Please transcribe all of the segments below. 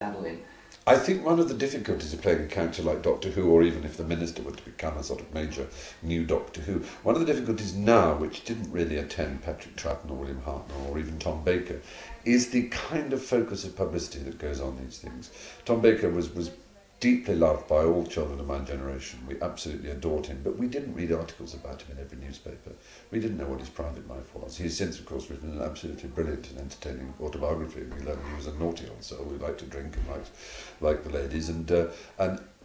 dabble in. I think one of the difficulties of playing a character like Doctor Who, or even if the Minister were to become a sort of major new Doctor Who, one of the difficulties now, which didn't really attend Patrick Troughton or William Hartnell or even Tom Baker, is the kind of focus of publicity that goes on these things. Tom Baker was deeply loved by all children of my generation. We absolutely adored him, but we didn't read articles about him in every newspaper. We didn't know what his private life was. He's since, of course, written an absolutely brilliant and entertaining autobiography. We learned he was a naughty old soul who liked to drink and liked the ladies.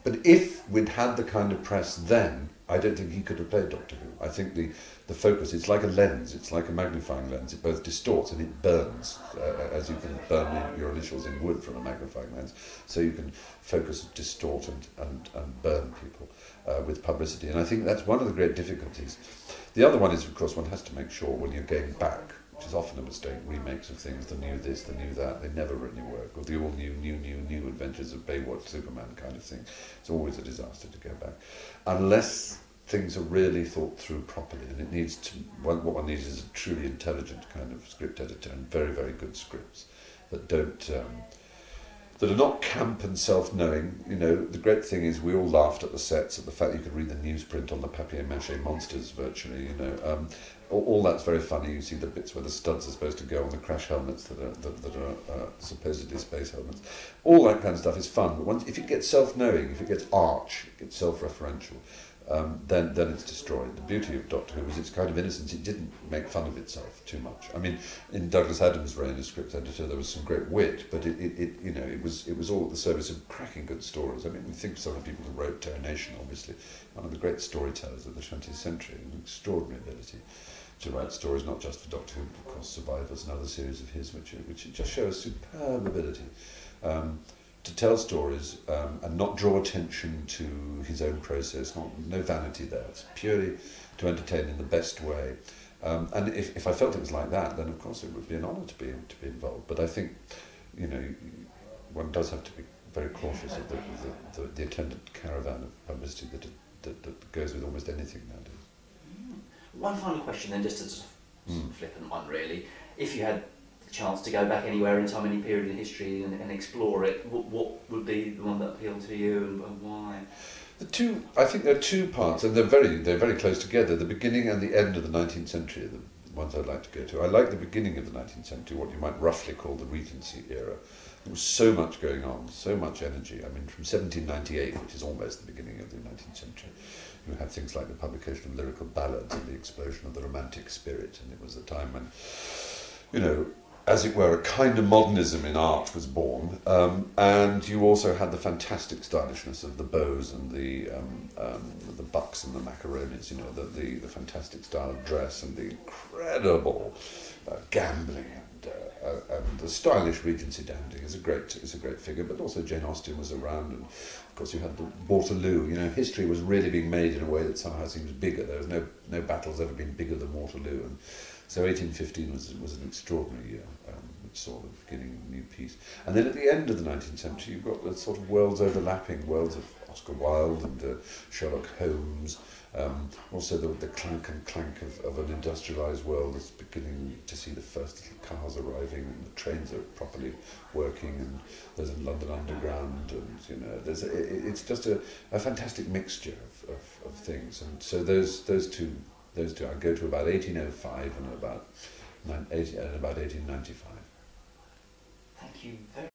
But if we'd had the kind of press then, I don't think he could have played Doctor Who. I think the focus, it's like a lens, it's like a magnifying lens. It both distorts and it burns, as you can burn your initials in wood from a magnifying lens. So you can focus, distort and burn people with publicity. And I think that's one of the great difficulties. The other one is, of course, one has to make sure when you're going back, which is often a mistake, remakes of things, the new this, the new that, they never really work, or the all new adventures of Baywatch Superman kind of thing. It's always a disaster to go back. Unless things are really thought through properly, and it needs to, what one needs is a truly intelligent kind of script editor and very, very good scripts that don't, that are not camp and self-knowing. You know, the great thing is we all laughed at the sets at the fact that you could read the newsprint on the papier-mâché monsters virtually, you know. All that's very funny. You see the bits where the studs are supposed to go on the crash helmets that are supposedly space helmets. All that kind of stuff is fun, but if it gets self-knowing, if it gets arch, it gets self-referential, then it's destroyed. The beauty of Doctor Who was its kind of innocence. It didn't make fun of itself too much. I mean, in Douglas Adams' reign as script editor, there was some great wit, but it was all at the service of cracking good stories. I mean, we think of some of the people who wrote Terror Nation, obviously, one of the great storytellers of the 20th century, an extraordinary ability to write stories, not just for Doctor Who, but of course Survivors and other series of his, which just show a superb ability to tell stories and not draw attention to his own process, no vanity there. It's purely to entertain in the best way. And if I felt it was like that, then of course it would be an honour to be involved. But I think, you know, one does have to be very cautious of the attendant caravan of publicity that goes with almost anything nowadays. One final question then, just a sort of flippant one really. If you had the chance to go back anywhere in time, any period in history and explore it, what would be the one that appealed to you and why? I think there are two parts, and they're very close together. The beginning and the end of the 19th century are the ones I'd like to go to. I like the beginning of the 19th century, what you might roughly call the Regency era. There was so much going on, so much energy. I mean, from 1798, which is almost the beginning of the 19th century, you had things like the publication of lyrical ballads and the explosion of the romantic spirit, and it was a time when, you know, as it were, a kind of modernism in art was born, and you also had the fantastic stylishness of the bows and the bucks and the macaronis, you know, the fantastic style of dress and the incredible gambling and the stylish Regency dandy is a great figure, but also Jane Austen was around, and of course you had the Waterloo. You know, history was really being made in a way that somehow seems bigger. There was no battle's ever been bigger than Waterloo, and so 1815 was an extraordinary year, which saw the beginning of a new peace. And then at the end of the 19th century, you've got the sort of worlds overlapping, worlds of Oscar Wilde and Sherlock Holmes. Also the clank and clank of an industrialised world that's beginning to see the first little cars arriving, and the trains are properly working, and there's a London Underground, and you know, it's just a fantastic mixture of things. And so those two I go to about 1805 and about 1895. Thank you very